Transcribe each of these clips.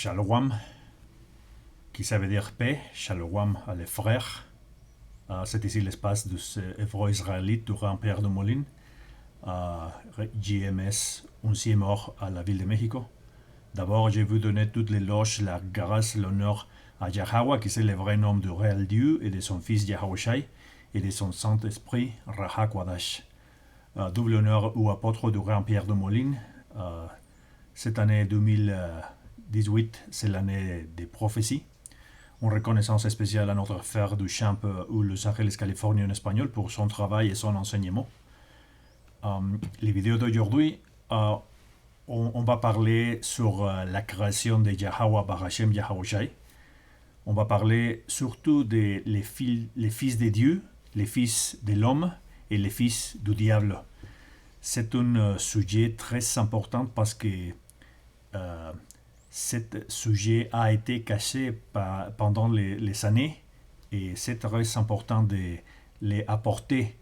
Shalom, qui ça veut dire paix, Shalom à les frères. C'est ici l'espace de hébreu israélite du Grand-Père de Moline, JMS 11e heure à la ville de Mexico. D'abord, je veux donner toutes les loges, la grâce, l'honneur à Yahweh, qui c'est le vrai nom du réel Dieu, et de son fils Yahushai, et de son Saint-Esprit, Raha Kwadash. Double honneur au apôtre du Grand-Père de Moline. Cette année 2018, c'est l'année des prophéties. Une reconnaissance spéciale à notre frère du champ ou Los Angeles, Californie en espagnol pour son travail et son enseignement. Les vidéos d'aujourd'hui, on va parler sur la création de Yahweh Barashem Yahushai. On va parler surtout des les fils de Dieu, les fils de l'homme et les fils du diable. C'est un sujet très important parce que ce sujet a été caché pendant les années et c'est très important de les apporter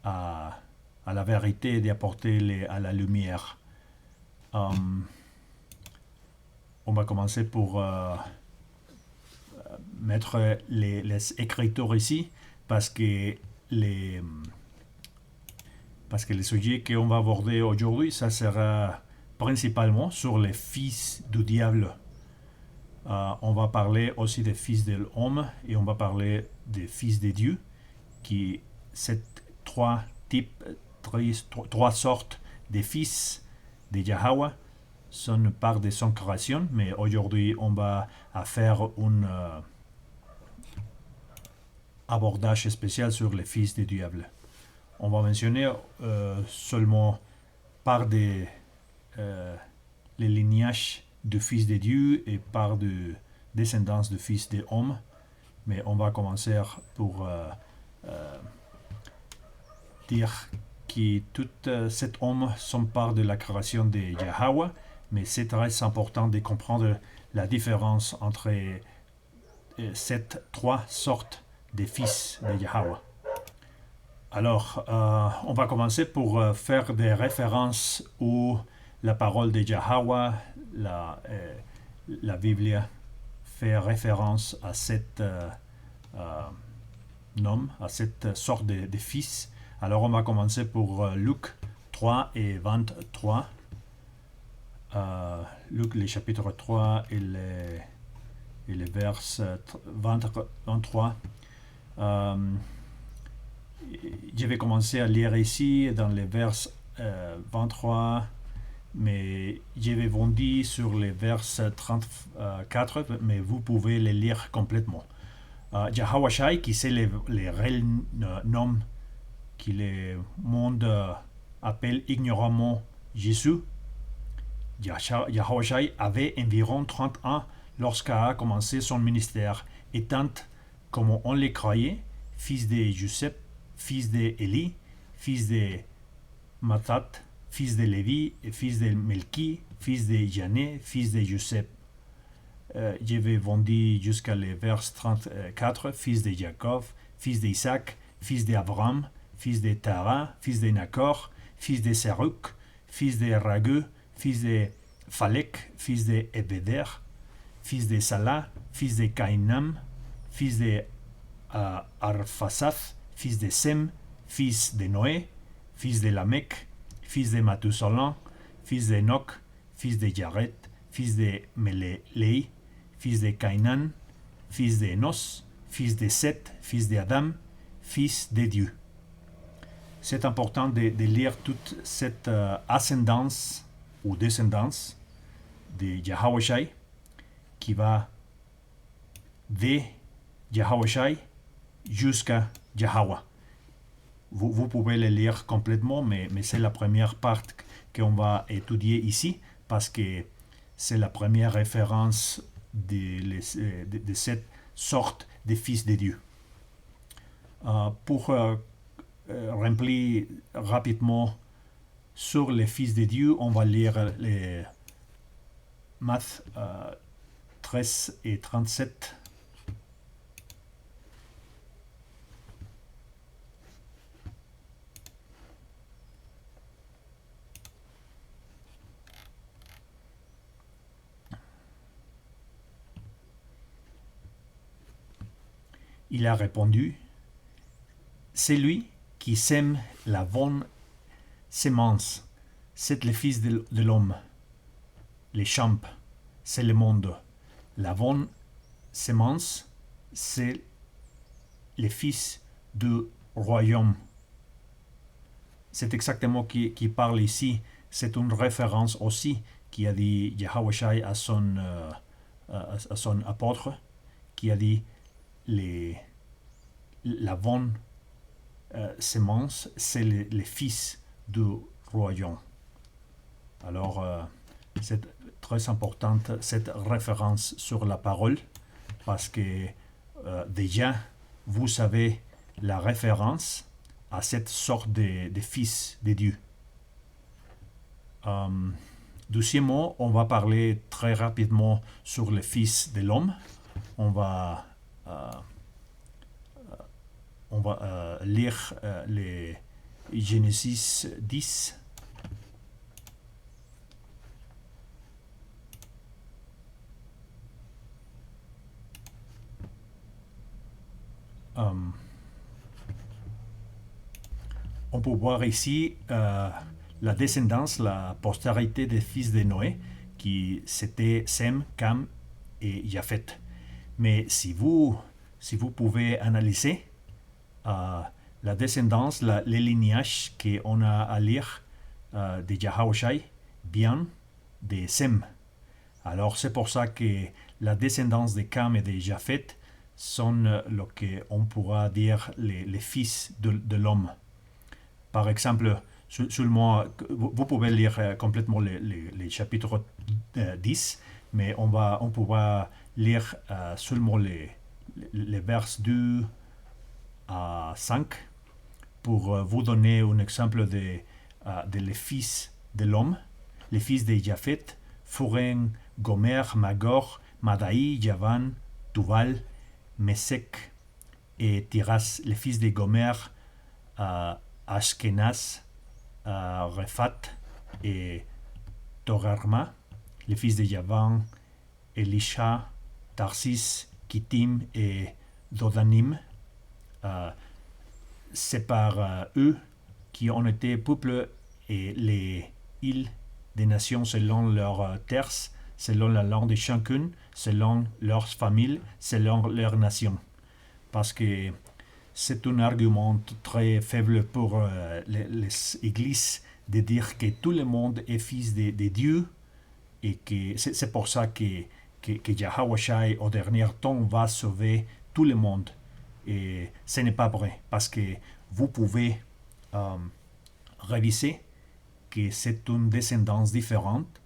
à la vérité, d'apporter à la lumière. On va commencer pour mettre les écritures ici parce que les sujets qu'on va aborder aujourd'hui, ça sera principalement sur les fils du diable. On va parler aussi des fils de l'homme et on va parler des fils de Dieu, qui c'est trois sortes de fils de Yahweh sont part de son création, mais aujourd'hui on va faire un abordage spécial sur les fils du diable. On va mentionner seulement par les lignages du fils de Dieu et par de descendance du fils de l'homme, mais on va commencer pour dire que tout cet homme sont part de la création de Yahweh, mais c'est très important de comprendre la différence entre ces trois sortes de fils de Yahweh. Alors, on va commencer pour faire des références où la parole de Yahweh, la Bible fait référence à cet nom, à cette sorte de fils. Alors, on va commencer pour Luc 3 et 23. Luc, le chapitre 3 et les versets 23. Je vais commencer à lire ici dans les versets 23, mais je vais bondir sur les versets 34, mais vous pouvez les lire complètement. Yahushai, qui c'est le réel nom que le monde appelle ignoramment Jésus. Yahushai avait environ 30 ans lorsqu'il a commencé son ministère, étant, comme on le croyait, fils de Joseph, fils d'Élie, fils de Matat, fils de Lévi, et fils de Melki, fils de Jané, fils de Joseph. Je vais vendu jusqu'à les vers 34, fils de Jacob, fils d'Isaac, fils d'Abraham, fils de Tara, fils de Nacor, fils de Seruk, fils de Ragu, fils de Phalek, fils de Ebeder, fils de Salah, fils de Caïnam, fils de Arphasath, fils de Sem, fils de Noé, fils de Lamech, fils de Mathusalan, fils de Enoch, fils de Jared, fils de Melelei, fils de Cainan, fils de Enos, fils de Seth, fils de Adam, fils de Dieu. C'est important de lire toute cette ascendance ou descendance de Yahushai qui va de Yahushai jusqu'à Yahweh. Vous pouvez le lire complètement, mais c'est la première partie qu'on va étudier ici parce que c'est la première référence de cette sorte de fils de Dieu. Pour remplir rapidement sur les fils de Dieu, on va lire les Matthieu 13 et 37. il a répondu, celui qui sème la bonne sémence, c'est le Fils de l'homme. Les champs, c'est le monde. La bonne sémence, c'est le Fils du royaume. C'est exactement qui parle ici. C'est une référence aussi qui a dit Yahweh Shai à son apôtre, qui a dit la bonne sémence, c'est le Fils du royaume. Alors, c'est très importante cette référence sur la parole parce que déjà, vous savez la référence à cette sorte de fils de Dieu. Deuxièmement, on va parler très rapidement sur le Fils de l'homme. On va lire les Genesis 10. On peut voir ici la descendance, la postérité des fils de Noé, qui c'était Sem, Cam et Japhet. Mais si vous pouvez analyser la descendance, les lignages qu'on a à lire de Yahweh Shai, bien de Sem. Alors c'est pour ça que la descendance de Cam et de Japhet sont ce qu'on pourra dire les fils de l'homme. Par exemple, seulement, vous pouvez lire complètement les chapitres 10, mais on pourra lire seulement les vers 2 à 5 pour vous donner un exemple de les fils de l'homme. Les fils de Japhet, Foren, Gomer, Magor, Madaï, Javan, Tuval, Mesek et Tiras. Les fils de Gomer, Ashkenaz, Rephat et Togarma. Les fils de Javan, Elisha, Tarsis, Kittim et Dodanim. C'est par eux qui ont été peuplés et les îles des nations selon leurs terres, selon la langue de chacune, selon leurs familles, selon leur nation. Parce que c'est un argument très faible pour les églises de dire que tout le monde est fils de Dieu et que c'est pour ça que Yahweh Shai au dernier temps va sauver tout le monde. Et ce n'est pas vrai parce que vous pouvez réviser que c'est une descendance différente.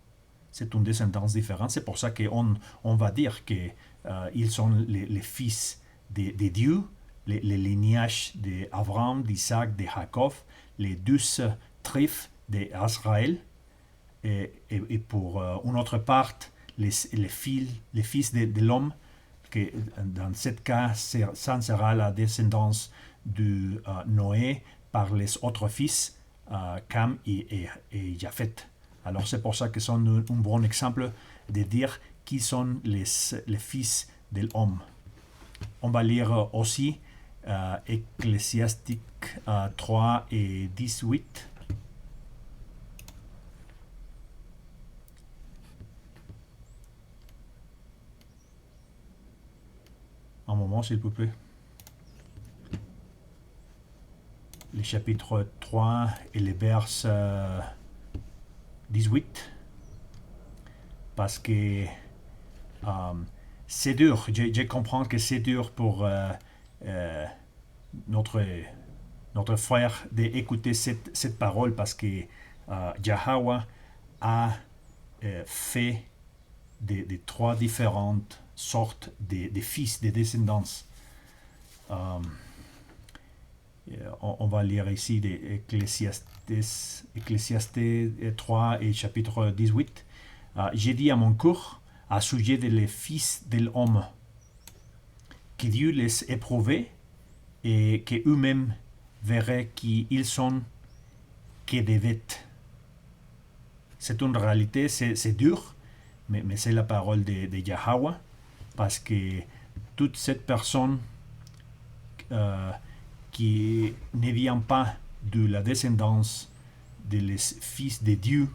C'est une descendance différente. C'est pour ça qu'on va dire qu'ils sont les fils de Dieu, les lignages d'Abraham, d'Isaac, de Jacob, les 12 tribus d'Israël. Et pour une autre part, les fils de l'homme, que dans ce cas, ça sera la descendance de Noé par les autres fils, Cam et Japhet. Alors c'est pour ça que c'est un bon exemple de dire qui sont les fils de l'homme. On va lire aussi Ecclésiastique 3 et 18. Un moment, s'il vous plaît. Les chapitres 3 et les versets 18. Parce que c'est dur. Je comprends que c'est dur pour notre frère d'écouter cette parole parce que Yahweh a fait des trois différentes sortes de fils, de descendants. On va lire ici Ecclésiastes 3 et chapitre 18. J'ai dit à mon cœur, à sujet des fils de l'homme, que Dieu les éprouvait et qu'eux-mêmes verraient qu'ils sont que des bêtes. C'est une réalité, c'est dur, mais c'est la parole de Yahweh, parce que toute cette personne qui ne vient pas de la descendance des fils de Dieu,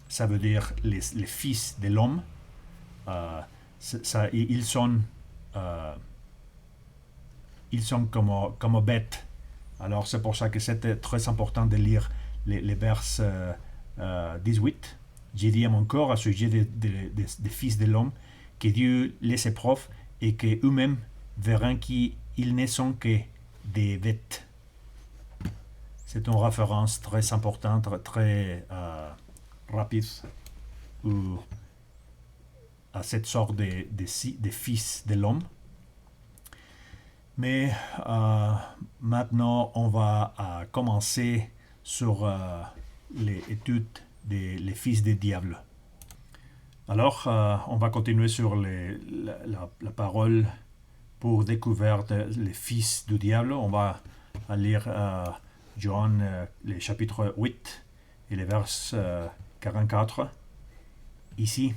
ça veut dire les fils de l'homme, ils sont comme bêtes. Alors c'est pour ça que c'était très important de lire les versets 18. J'ai dit à mon corps à ce sujet des fils de l'homme que Dieu les éprouve et qu'eux-mêmes verront qu'ils ne sont que des bêtes. C'est une référence très importante, très rapide à cette sorte de fils de l'homme. Mais maintenant, on va commencer sur l'étude des fils des diables. Alors, on va continuer sur la parole pour découvrir les fils du diable. On va lire Jean, le chapitre 8 et le vers 44. Ici,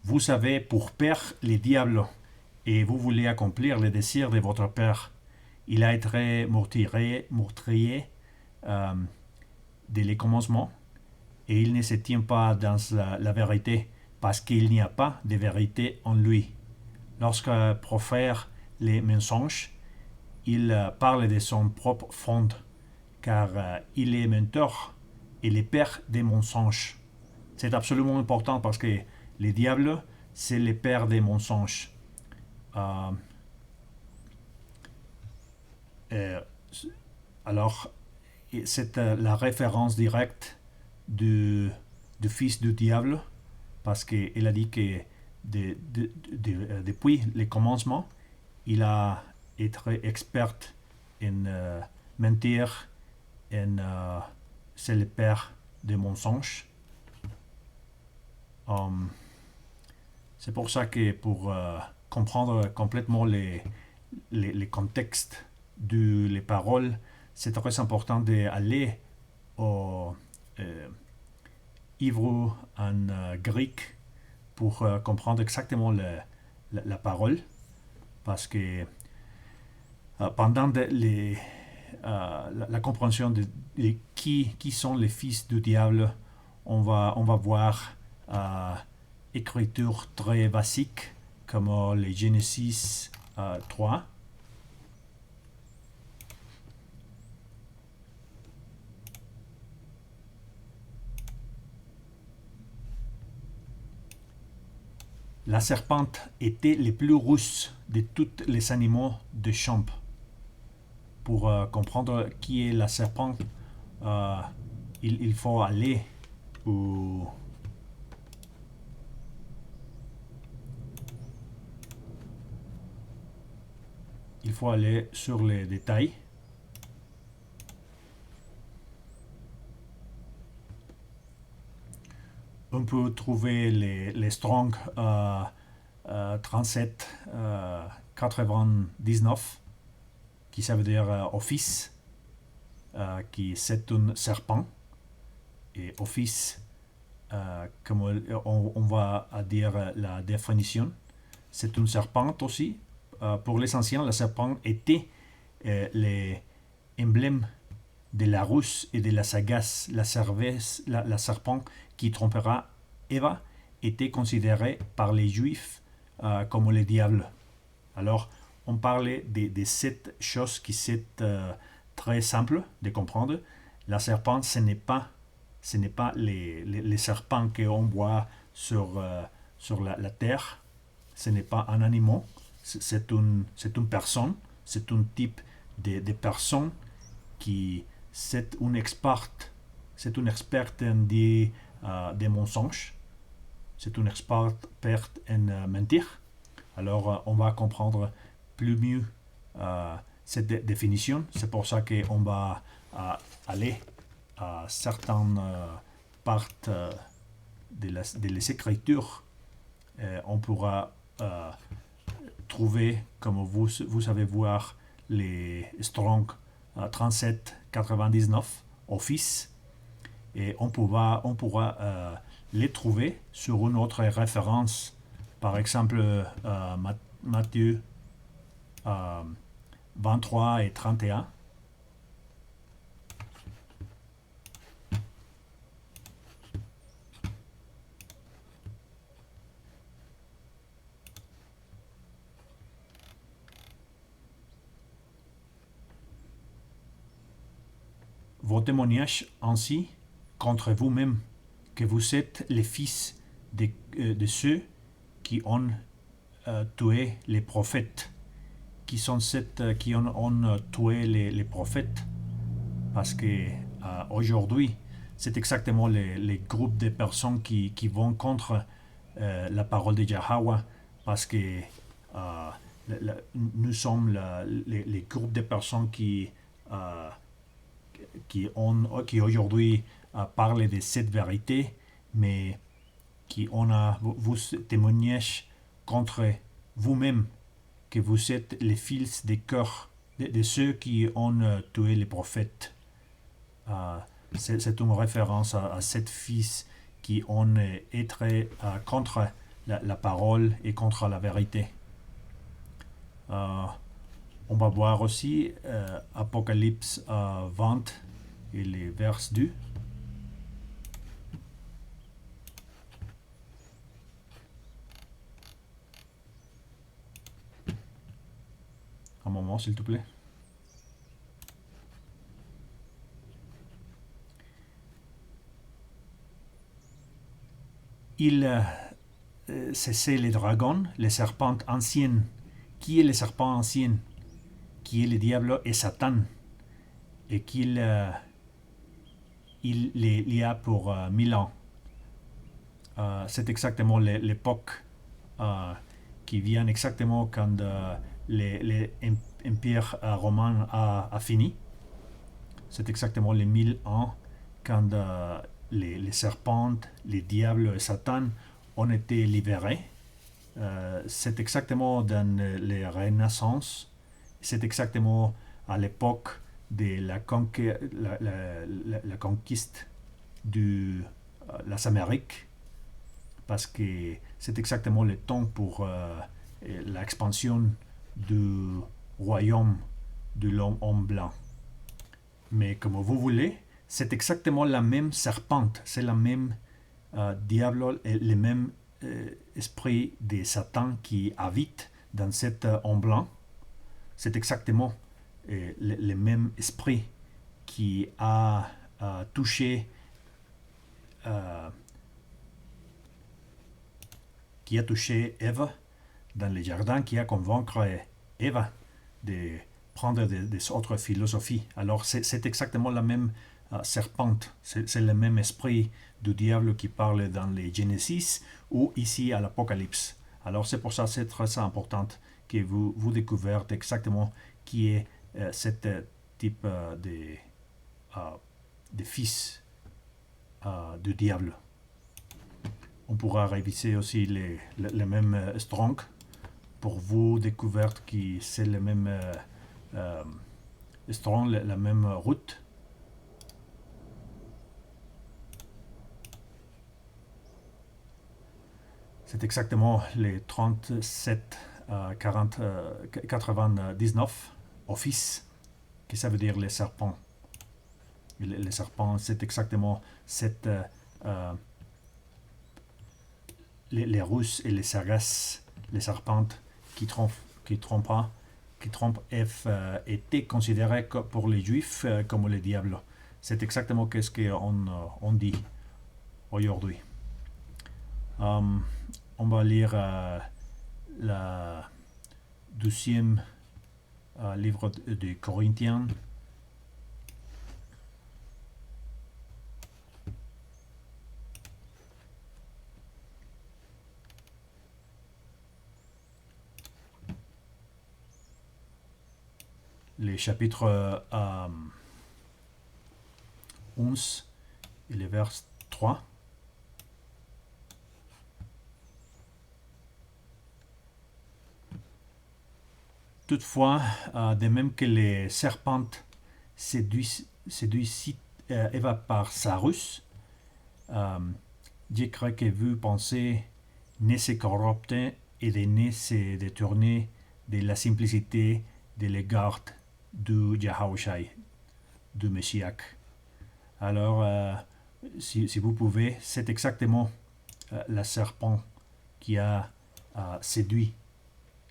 vous savez pour père les diables, et vous voulez accomplir les désirs de votre père. Il a été meurtrier dès les commencements, et il ne se tient pas dans la vérité, parce qu'il n'y a pas de vérité en lui. Lorsque profère les mensonges, il parle de son propre fond, car il est menteur et le père des mensonges. C'est absolument important parce que le diable, c'est le père des mensonges. Alors, c'est la référence directe du fils du diable, parce qu'il a dit que depuis le commencement, il a été expert en mentir, c'est le père des mensonges. C'est pour ça que pour comprendre complètement les contextes les paroles, c'est très important d'aller au hébreu en grec pour comprendre exactement la parole, parce que pendant la compréhension de qui sont les fils du diable, on va voir écriture très basique comme les Genesis 3. La serpente était le plus russe de tous les animaux de champ. Pour comprendre qui est la serpente, il faut aller sur les détails. On peut trouver les Strong 37 99, qui ça veut dire office, qui c'est un serpent, et office, comme on va dire la définition, c'est un serpent aussi. Pour les anciens, le serpent était l'emblème de la ruse et de la sagesse. La serpent qui trompera Eva était considéré par les Juifs comme le diable. Alors, on parlait de cette chose qui c'est très simple de comprendre. La serpente, ce n'est pas les serpents qu'on voit sur la terre. Ce n'est pas un animal. C'est une personne. C'est un type de personne qui c'est une experte en des mensonges, c'est une experte en mentir. Alors on va comprendre plus mieux cette définition. C'est pour ça qu'on va aller à certaines parties de les écritures. On pourra trouver, comme vous savez voir, les Strong 37 99 Office, et on pourra les trouver sur une autre référence, par exemple Matthieu 23 et 31. Vos témoignages ainsi contre vous-même que vous êtes les fils de ceux qui ont tué les prophètes, qui ont tué les prophètes, parce que aujourd'hui, c'est exactement les groupes de personnes qui vont contre la parole de Yahweh, parce que nous sommes les groupes de personnes qui aujourd'hui parlent de cette vérité, mais qui vous témoignez contre vous-même que vous êtes les fils des cœurs de ceux qui ont tué les prophètes. C'est une référence à sept fils qui ont été contre la parole et contre la vérité. On va voir aussi Apocalypse 20 et les versets 2. Un moment, s'il te plaît. C'est les dragons, les serpents anciennes. Qui est le serpent ancien? Qui est le diable et Satan? Et qu'il il y a pour 1000 ans. C'est exactement l'époque qui vient exactement quand l'empire romain a fini. C'est exactement les 1000 ans quand les serpents, les diables et Satan ont été libérés. C'est exactement dans les Renaissances. C'est exactement à l'époque de la conquiste de les Amériques, parce que c'est exactement le temps pour l'expansion du royaume de l'homme blanc. Mais comme vous voulez, c'est exactement la même serpente, c'est la même diable, le même esprit de Satan qui habite dans cet homme blanc. C'est exactement le même esprit qui a touché Ève dans le jardin, qui a convaincu Ève de prendre des autres philosophies. Alors c'est exactement la même serpente, c'est le même esprit du diable qui parle dans les Genesis ou ici à l'Apocalypse. Alors c'est pour ça que c'est très important que vous découvrez exactement qui est ce type de fils du diable. On pourra réviser aussi les mêmes Strong pour vous découvrir que c'est le même Strong, la même route. C'est exactement les 37 99 office, qui ça veut dire les serpents. Les serpents, c'est exactement cette les Russes et les Sargasses, les serpentes qui trompent étaient considérés pour les Juifs comme les diables. C'est exactement ce qu'on dit aujourd'hui. On va lire la deuxième livre de Corinthiens. Les chapitres 11 et les versets 3. Toutefois, de même que les serpents séduisent Eva par sa ruse, je crois que vous pensez ne se corrompre et de ne se détourner de la simplicité de l'égard du Yahushai, du Messie. Alors, si vous pouvez, c'est exactement la serpent qui a séduit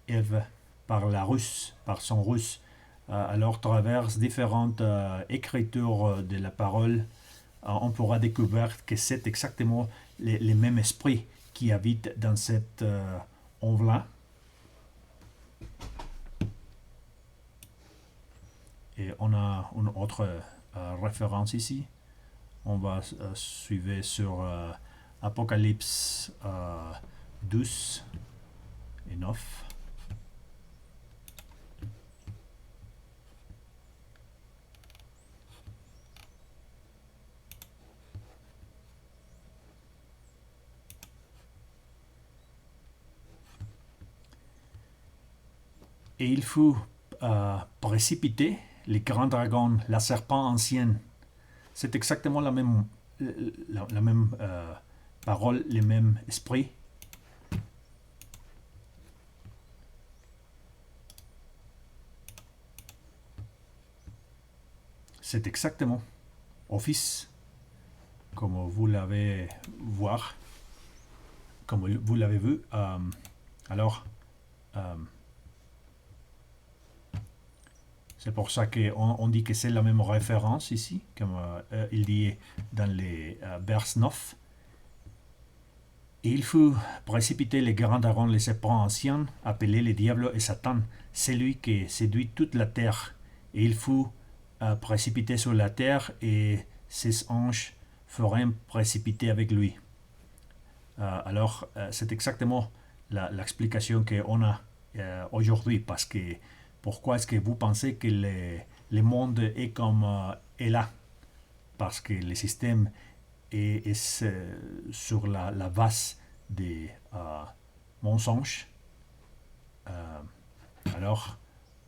Ève par son russe. Alors, travers différentes écritures de la parole, on pourra découvrir que c'est exactement les mêmes esprits qui habitent dans cette ombre-là. Et on a une autre référence ici. On va suivre sur Apocalypse 12 et 9. Et il faut précipiter les grands dragons, la serpent ancienne. C'est exactement la même parole, le même esprit. C'est exactement office, comme vous l'avez voir, comme vous l'avez vu. Alors, c'est pour ça qu'on dit que c'est la même référence ici, comme il dit dans les vers 9. Et il faut précipiter les grands dragons, les serpents anciens, appelés les diables et Satan, celui qui séduit toute la terre. Et il faut précipiter sur la terre et ses anges feront précipiter avec lui. Alors, c'est exactement l'explication qu'on a aujourd'hui, parce que pourquoi est-ce que vous pensez que le monde est comme est là? Parce que le système est sur la base des mensonges. Alors,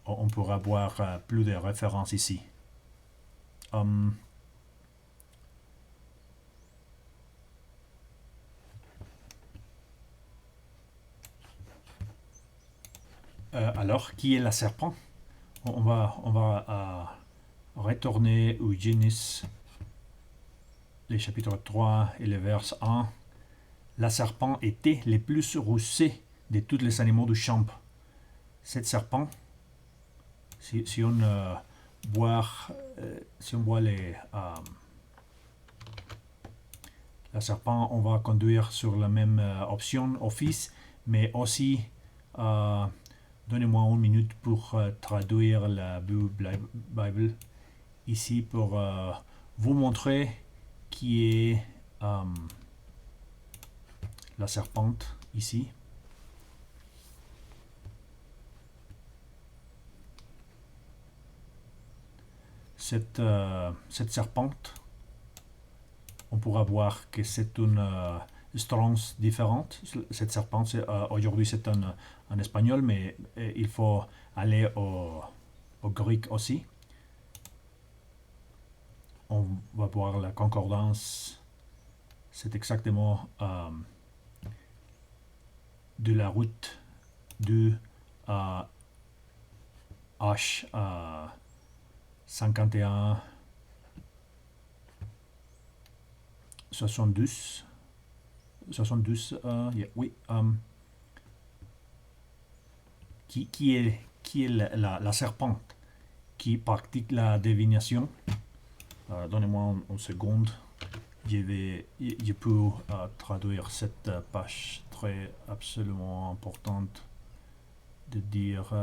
on pourra voir plus de références ici. Alors, qui est la serpent? On va retourner au Genèse, les chapitres 3 et le vers 1. La serpent était le plus rusé de tous les animaux du champ. Cette serpent, si on voit la serpent, on va conduire sur la même option office, mais aussi donnez-moi une minute pour traduire la Bible ici pour vous montrer qui est la serpente ici. Cette serpente, on pourra voir que c'est une stance différente. Cette serpente, aujourd'hui c'est en espagnol, mais il faut aller au grec aussi. On va voir la concordance. C'est exactement de la route du H 51 72 oui, qui est la serpente qui pratique la divination. Donnez-moi une seconde. Je peux traduire cette page très absolument importante de dire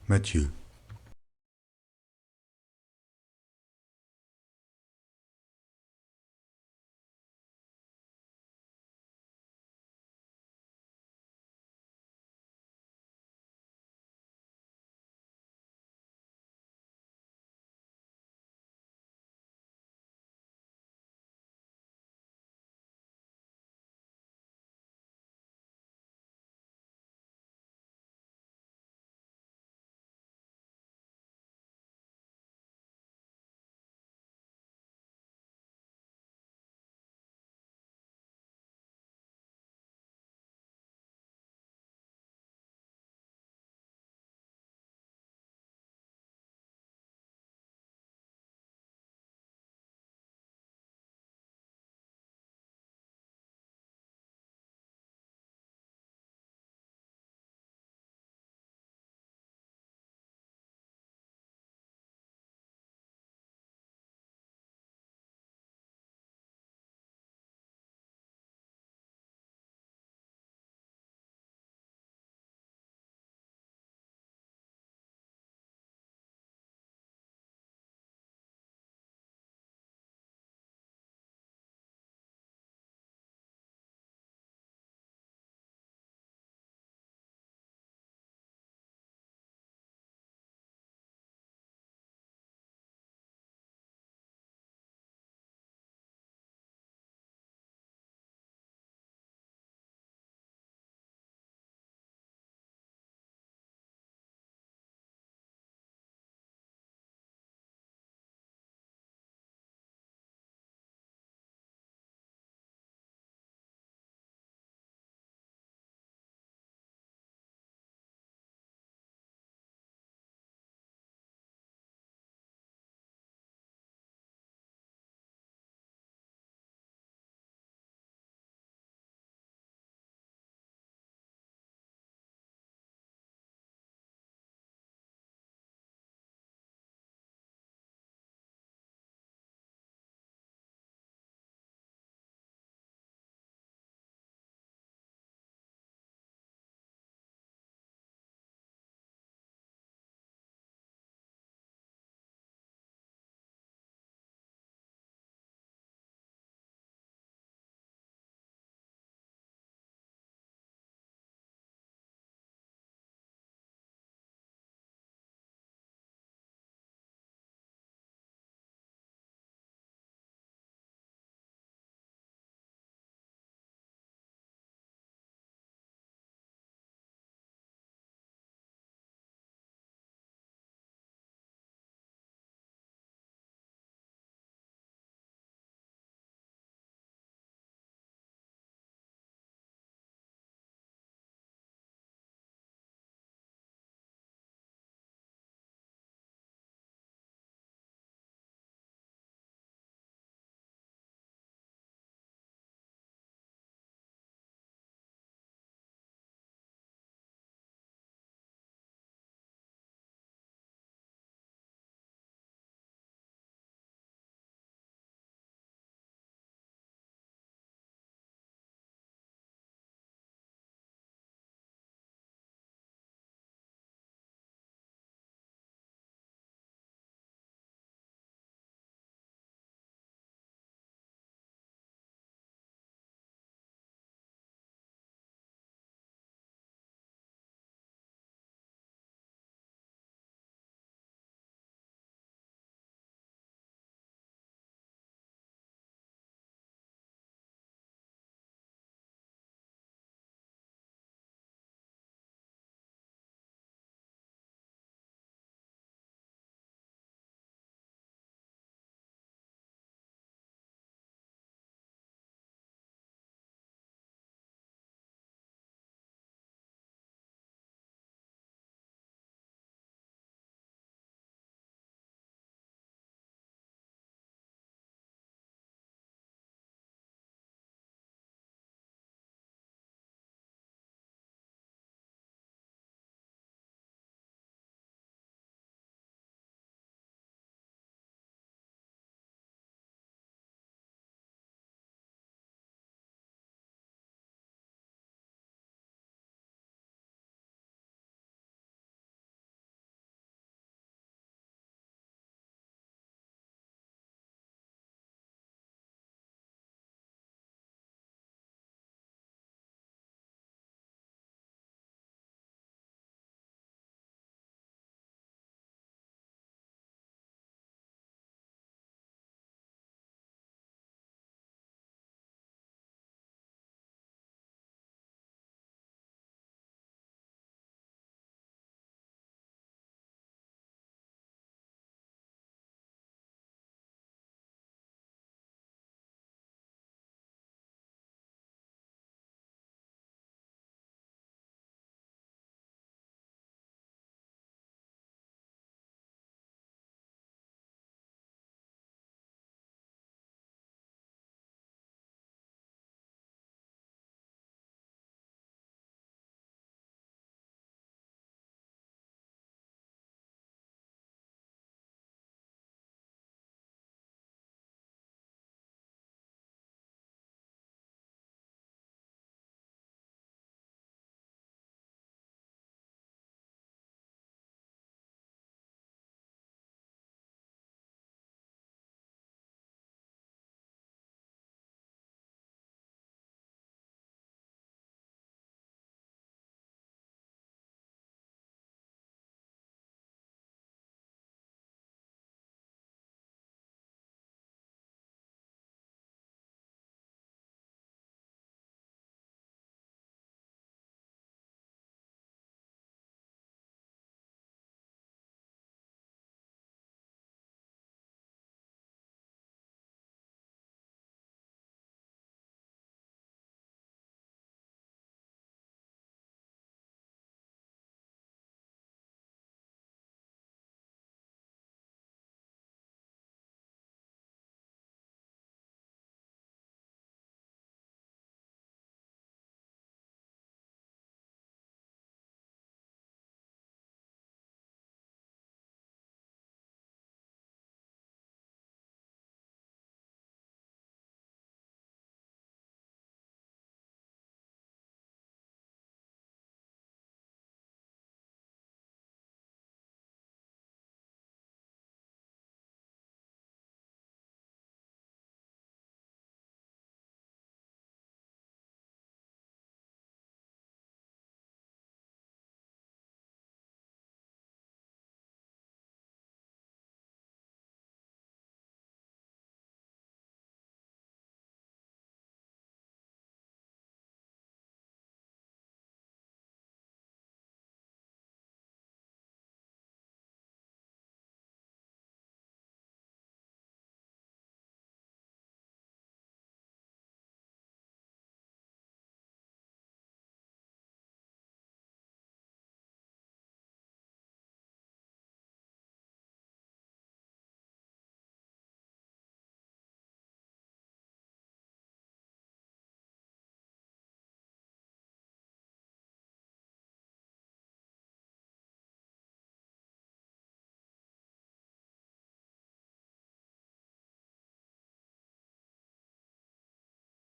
Matthieu